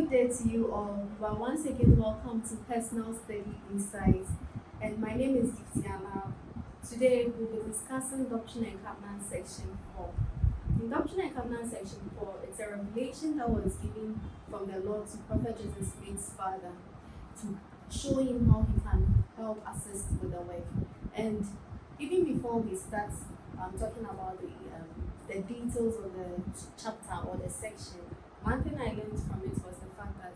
Good day to you all. You are once again welcome to Personal Study Insights. And my name is Giftiana. Today we'll be discussing Doctrine and Covenants section 4. In Doctrine and Covenants section 4, it's a revelation that was given from the Lord to Prophet Joseph Smith's father to show him how he can help assist with the work. And even before we start talking about the details of the chapter or the section, one thing I learned from it was the fact that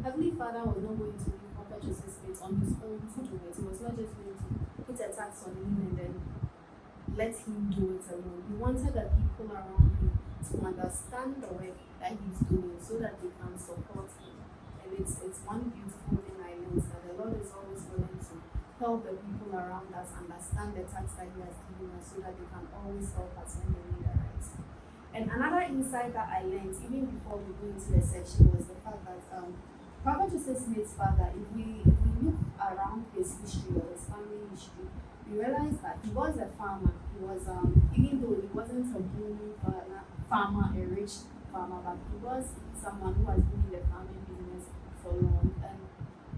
Heavenly Father was not going to leave Prophet Joseph Smith on his own to do it. He was not just going to put a tax on him and then let him do it alone. He wanted the people around him to understand the work that he's doing so that they can support him. And it's one beautiful thing I learned, that the Lord is always willing to help the people around us understand the task that he has given us so that they can always help us when they need a right. And another insight that I learned, even before we go into the section, was the fact that Prophet Joseph Smith's father, if we look around his history or his family history, we realize that he was a farmer. He was, even though he wasn't a booming farmer, a rich farmer, but he was someone who has been in the farming business for long. And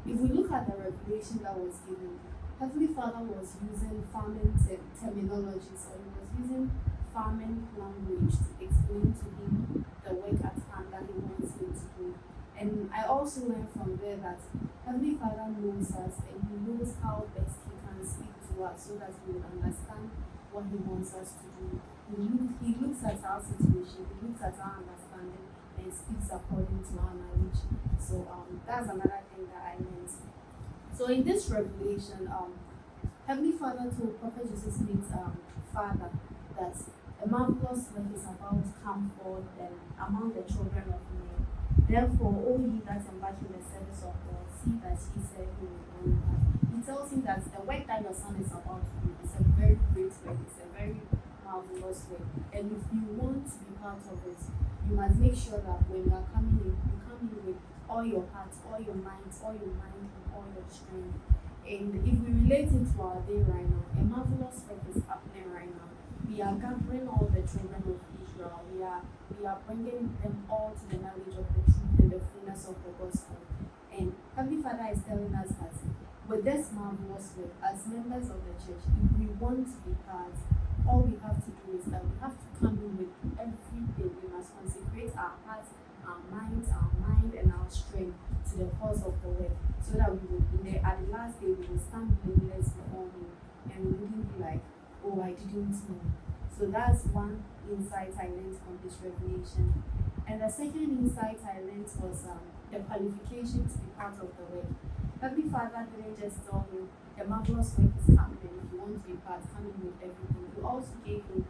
if we look at the revelation that was given, Heavenly Father was using farming terminology, so he was using farming language to explain to him the work at hand that he wants him to do. And I also learned from there that Heavenly Father knows us and he knows how best he can speak to us so that we will understand what he wants us to do. He looks at our situation, he looks at our understanding and speaks according to our knowledge. So that's another thing that I learned. So in this revelation, Heavenly Father told Prophet Joseph Smith's father that a marvelous work is about to come forth among the children of men. Therefore, all ye that embark in the service of God, see that ye serve him with all your heart. He tells him that the work that your son is about to do is a very great work, it's a very marvelous work. And if you want to be part of it, you must make sure that when you are coming in, you come in with all your heart, all your mind, and all your strength. And if we relate it to our day right now, a marvelous work is happening right now. We are gathering all the children of Israel. We are bringing them all to the knowledge of the truth and the fullness of the gospel. And Heavenly Father is telling us that with this marvelous work, as members of the church, if we want to be part, all we have to do is that we have to come in with everything. We must consecrate our hearts, our minds, our mind, and our strength to the cause of the work, so that we will, at the last day, we will stand blameless before Him, and we wouldn't be like, oh, I didn't know. So that's one insight I learned from this revelation. And the second insight I learned was the qualification to be part of the work. Heavenly Father didn't just tell him the marvelous work is coming, and if you want to be part, come in with everything. He also gave him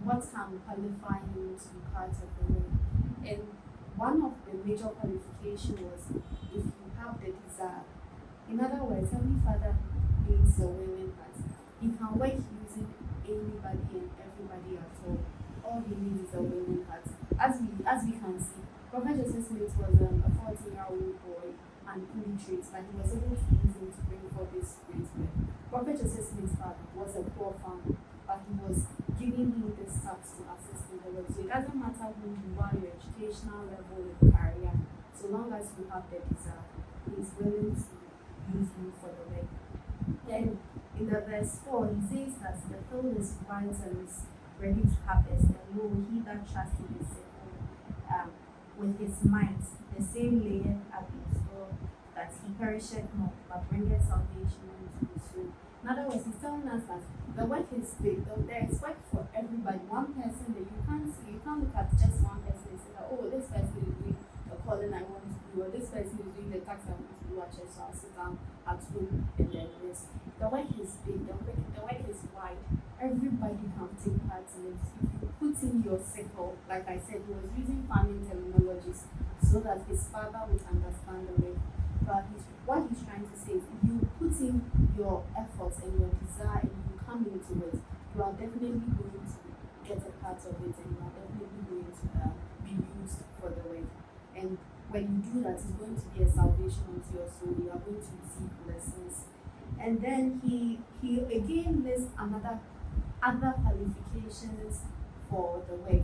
what can qualify him to be part of the work. And one of the major qualifications was if you have the desire. In other words, Heavenly Father needs a willing heart. He can work using anybody and everybody at all. All he needs is a willing heart. As we can see, Prophet Joseph Smith was a 14-year-old boy and illiterate, but he was able to use him to bring forth this great work. Prophet Joseph Smith's father was a poor farmer, but he was giving him this task to assist in the work. So it doesn't matter who you are, your educational level, your career, so long as you have the desire, he is willing to use you for the work. And in the verse 4, he says that the field is white and is ready to harvest, and lo, he that trusts in his with his might, the same layeth at his door, that he perisheth not, but bringeth salvation unto his soul. In other words, he's telling us that the work is big. There is work for everybody. One person that you can't look at just one person and say that, oh, this person is doing the calling I want to do, or this person is doing the task I want to do at church, so I'll sit down at home and then rest. The work is big. The work is wide. Everybody can take part in it. If you put in your sickle, like I said, he was using farming terminologies so that his father would understand the work. But what he's trying to say is, if you put in your efforts and your desire and you come into it, you are definitely going to get a part of it, and you are definitely going to be used for the work. And when you do that, it's going to be a salvation unto your soul. You are going to receive blessings. And then he again lists other qualifications for the work.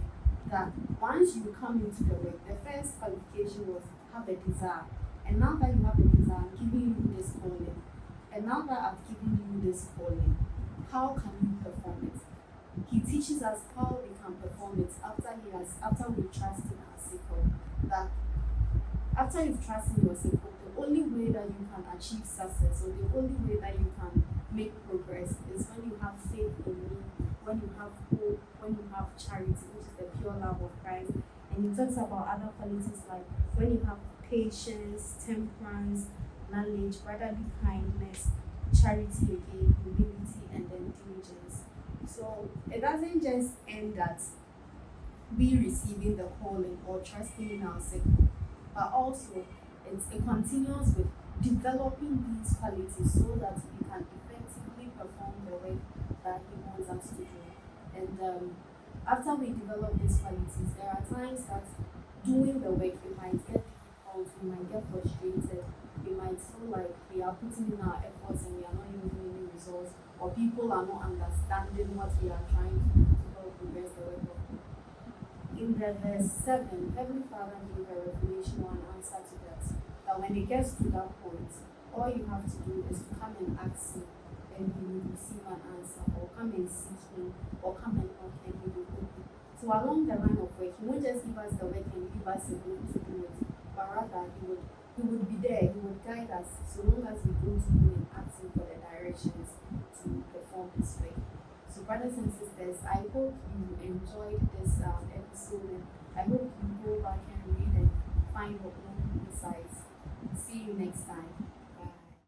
that once you come into the work, the first qualification was have a desire. And now that you have a desire, I'm giving you this calling. And now that I've given you this calling, how can you perform it? He teaches us how we can perform it after we trust in our sequel. That after you've trusted in your sequel, the only way that you can achieve success, or the only way that you can make progress, is when you have faith in me, when you have hope, when you have charity, which is the pure love of Christ. And he talks about other qualities like when you have patience, temperance, knowledge, brotherly kindness, charity again, humility, and then diligence. So it doesn't just end at we receiving the calling or trusting in our signal, but also it continues with developing these qualities so that we can effectively perform the work that He wants us to do. And after we develop these qualities, there are times that doing the work it might get difficult, we might get frustrated, we might feel like we are putting in our efforts and we are not even getting any results, or people are not understanding what we are trying to do to help progress the work of God. In the verse 7, Heavenly Father gave a revelation or an answer to that. That when it gets to that point, all you have to do is to come and ask Him, and you will receive an answer, or come and seek Him, or come and knock and He will open. So along the line of work, He won't just give us the work and give us a will to do it, but rather He would be there, He would guide us so long as we go to Him and ask Him for the directions to perform His work. So, brothers and sisters, I hope you enjoyed this episode, and I hope you go back and read and find your own insights. See you next time.